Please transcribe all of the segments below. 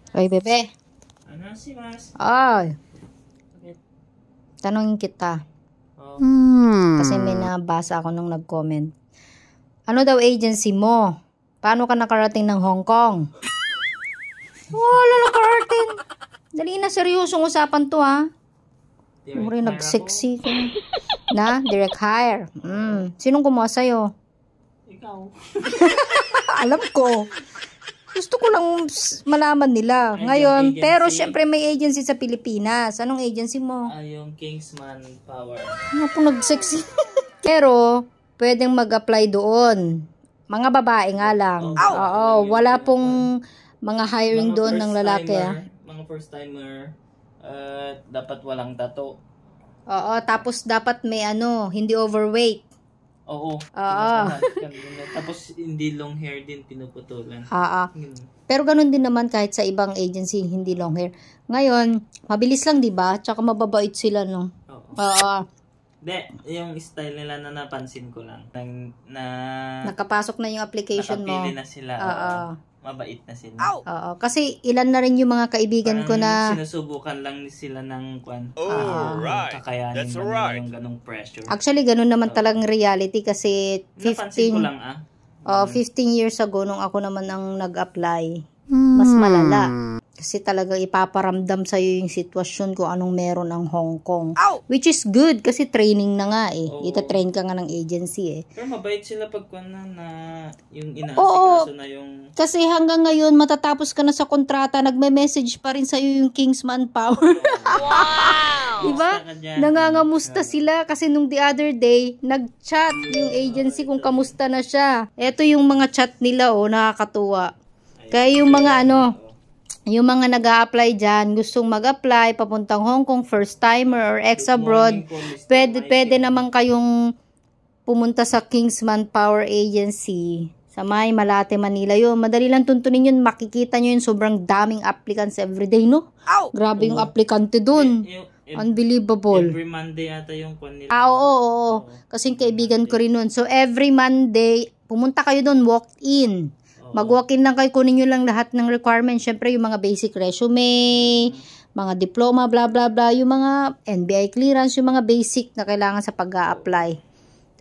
Ay, bebe. Ano si Mas? Ay. Bakit? Tanongin kita. Oh. Kasi may nabasa ako nung nag-comment. Ano daw agency mo? Paano ka nakarating ng Hong Kong? Wala nakarating. Dali na, seryosong usapan to, ha? Uri, nag-sexy ka na. Direct hire. Sinong kumuha sa'yo? Ikaw. Alam ko. Gusto ko lang malaman nila. Ngayon, pero syempre may agency sa Pilipinas. Anong agency mo? Yung Kingsman Power. Ano po nag-sexy? Pero, pwedeng mag-apply doon. Mga babae nga lang. Oo, wala pong mga hiring doon ng lalaki. Mga first timer, dapat walang tato. Oo, tapos dapat may hindi overweight. Oo. Tapos hindi long hair din pinuputulan. Pero ganun din naman kahit sa ibang agency, hindi long hair. Ngayon, mabilis lang, 'di ba? Tsaka mababait sila, no? Oo. Yung style nila na napansin ko lang. Nakapasok na yung application mo. Nakapili na sila. Mabait na sila. Oo. Kasi ilan na rin yung mga kaibigan ko na sinusubukan lang sila ng kakayanin yung ganong pressure. Actually, ganun naman talagang reality kasi 15 ko lang 15 years ago nung ako naman ang nag-apply. Mas malala. Kasi talagang ipaparamdam sa'yo yung sitwasyon kung anong meron ang Hong Kong. Which is good kasi training na nga eh. Ita-train ka nga ng agency eh. Pero mabait sila pag yung inaasikaso na yung... Kasi hanggang ngayon, matatapos ka na sa kontrata, nagme-message pa rin sa'yo yung Kingsman Power. Wow! Diba? Nangangamusta sila kasi nung the other day, nag-chat yung agency kung kamusta na siya. Ito yung mga chat nila, nakakatuwa. Kaya yung mga yung mga nag-a-apply dyan, gustong mag-apply, papuntang Hong Kong, first timer or ex-abroad, pwede naman kayong pumunta sa Kingsman Power Agency sa May Malate, Manila. Yun, madali lang tuntunin yun. Makikita nyo yun, sobrang daming applicants everyday, no? Grabe yung applicante dun. Unbelievable. Every Monday ata yung kwan nila. Oo. Kasing kaibigan ko rin nun. So, every Monday, pumunta kayo dun, walk-in. Mag-walk-in lang kayo, kunin nyo lang lahat ng requirements. Syempre, yung mga basic resume, mga diploma, blah, blah, blah, yung mga NBI clearance, yung mga basic na kailangan sa pag-a-apply.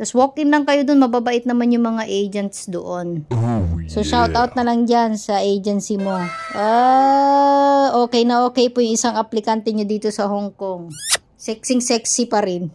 Tapos, walk-in lang kayo dun, mababait naman yung mga agents doon. So, shout out na lang dyan sa agency mo. Okay na okay po yung isang aplikante nyo dito sa Hong Kong. Sexy pa rin.